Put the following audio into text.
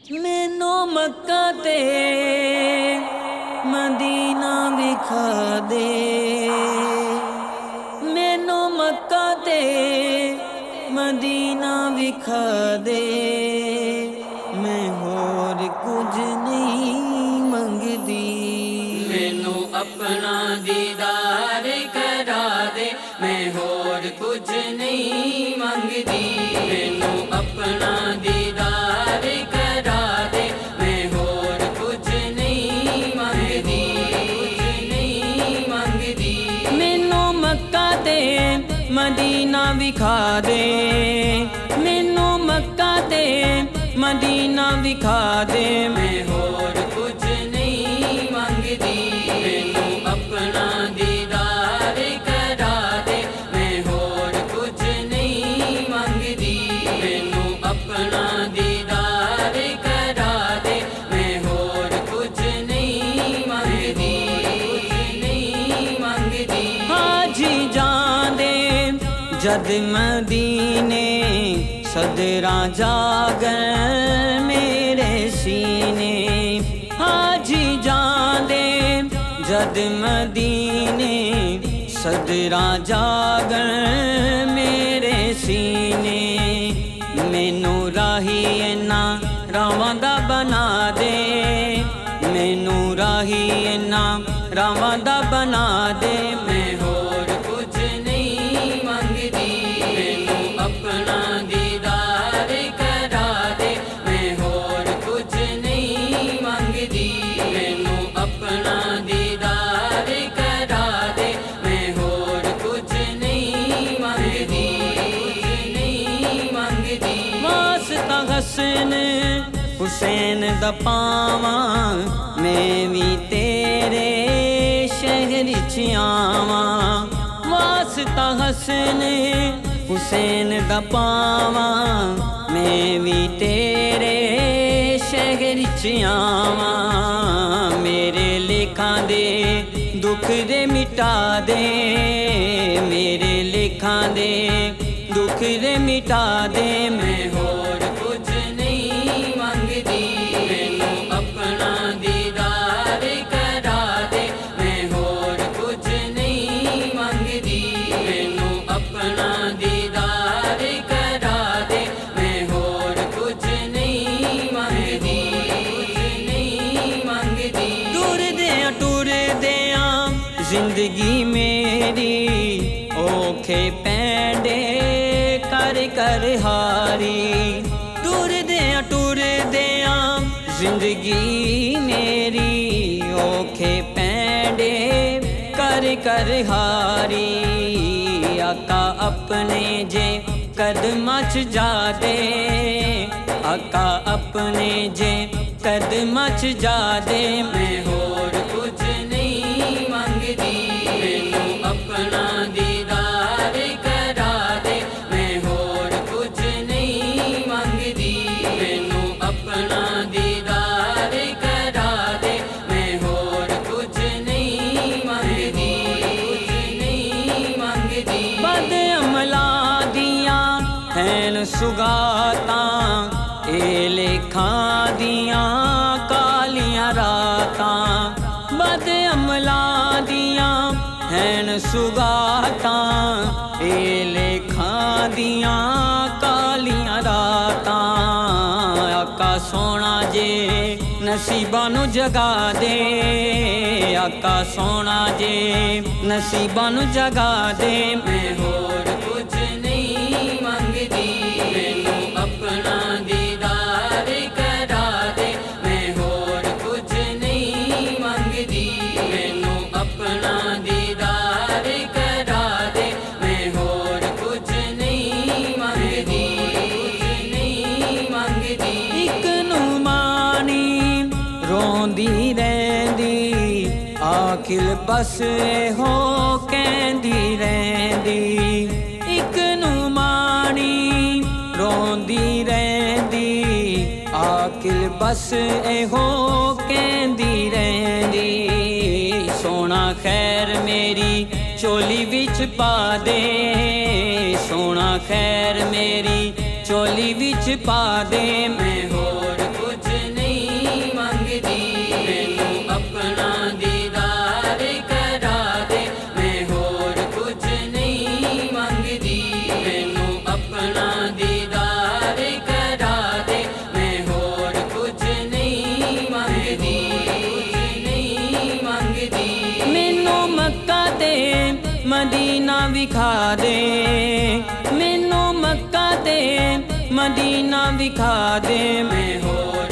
मैनू मक्का ते मदीना विखा दे, मैनू मक्का ते मदीना विखा दे। मैं होर कुछ नहीं मंगदी, मैनू अपना दीदार करा दे। मैं होर कुछ नहीं मंगदी, मैनू अपना दीदार करा दे। मैं होर कुछ नहीं मंगदी, नहीं मंगदी। मैनू मक्का ते मदीना विखा दे, मैनू मक्का ते मदीना विखा दे। मैं होर कुछ नहीं मंगदी, मैनू अपना दीदार करा दे। मैं होर कुछ नहीं मंगदी, मैनू अपना दीदार करा दे। मैं होर कुछ नहीं मंगदी, नहीं मंगदी। हाजी जांदे जद मदीने सदरा जागन मेरे सीने। हाजी जांदे जद मदीने सदरा जागन मेरे सीने। मैनू राही इन्ना रावां दा बना दे, मैनू राही इन्ना रावां दा बना दे। मैं होर कुछ नहीं मंगदी, मैनू अपना दीदार करा दे। मैं होर कुछ नहीं मंगदी, मैनू अपना दीदार करा दे। मैं होर कुछ नहीं मंगदी, नहीं मंगदी। वास्ता हसन हुसैन दा पावां, मैं भी तेरे शहर च आवां। वास्ता हसन हुसैन दा पावां, मैं भी तेरे शहर च आवां। मेरे लेखां दे दुख दे मिटा दे, मेरे लेखां दे दुख दे मिटा दे। मैं होर कुछ नहीं मंगदी, मैनू अपना दीदार करा दे। मैं होर कुछ नहीं मंगदी, मैनू अपना दीदार करा दे। मैं होर कुछ नहीं मंगदी, नहीं मंगदी। टुर दिया जिंदगी मेरी औखे पैंडे कर कर हारी। टुर दिया जिंदगी मेरी औखे पैंडे कर कर हारी। आका अपने जे कदमां च जा दे, आका अपने जे कदमां च जा दे। मैं होर कुछ नहीं मंगदी, मैनू अपना दीदार करा दे। मैं होर कुछ नहीं मंगदी, मैनू अपना दीदार करा दे। मैं होर कुछ नहीं मंगदी, नहीं मंगदी। बद अमला दियां हैन सुगातां, ए लेखां दियां कालियां रातां। बद अमला दियां हैन सुगातां, ए लेखां दियां कालियां रातां। आका सोना जे नसीबां नू जगा दे, आका सोना जे नसीबां नू जगा दे। मैं होर कुछ नहीं मंगदी, मैनू अपना दीदार करा दे। मैं होर कुछ नहीं मंगदी, मैनू अपना दीदार करा दे। मैं होर कुछ नहीं मंगदी, नहीं मंगदी। इक नू मानी रोंदी रैंदी, आखिल बस हो कहंदी रैंदी। इक नू मानी रोंदी रैंदी, आखिल बस हो कहंदी रैंदी। सोना खैर मेरी चोली विच पा दे, खैर मेरी चोली विच पा दे। मैं होर कुछ मदीना विखा दे, मैनू मक्का ते मदीना विखा दे। मैं होर